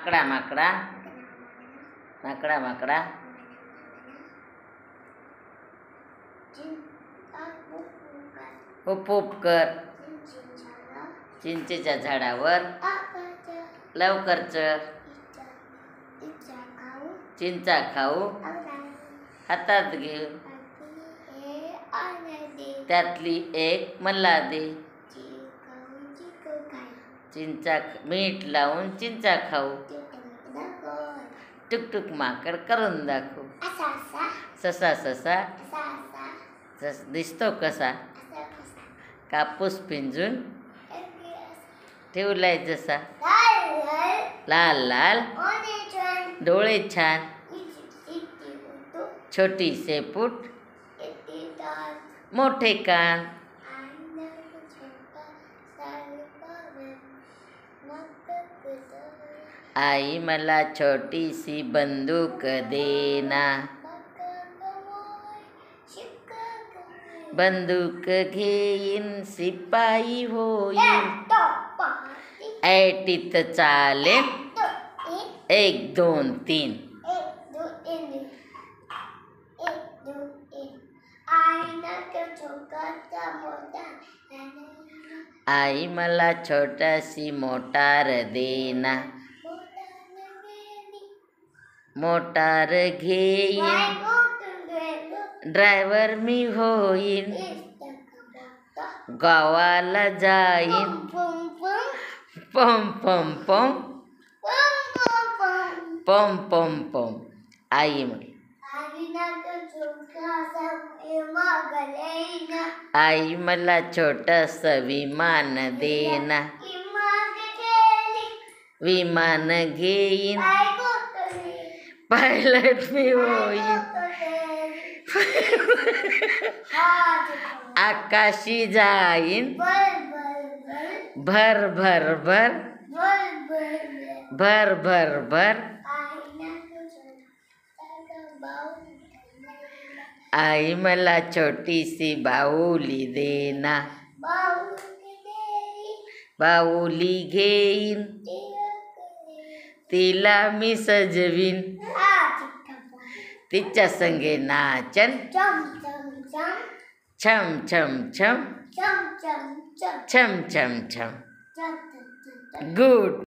आकडा माकडा माकडा माकडा hoop hoop कर चिंचेच्या झाडावर लवकर चढ चिंचा खाऊ हातात घे त्यातली एक मला दे चिंचा मीठ लावून चिंचा खाऊ टुकटुक माकड करून दाखवू ससा ससा दिसतो कसा कापूस पिंजून ठेवलाय जसा लाल लाल डोळे छान छोटी शेपूट मोठे कान आई मला छोटीशी बंदूक देना बंदूक घेईन सिपाई होईन ऐटीत चालेल 1 2 3 आई मला छोटाशी मोटार देना मोटार घेईन ड्रायव्हर मी होईन गावाला जाईन पम पम पम पम पम पम आई म्हणे आई मला छोटस विमान देना विमान घेईन पायलट मी होईन आकाशी जाईन भर भर भर भर भर भर आई मला छोटीशी बाहुली देना बाहुली घेईन तिला मी सजवीन तिच्या संगे नाचन छम छम छम छम छम छम गुड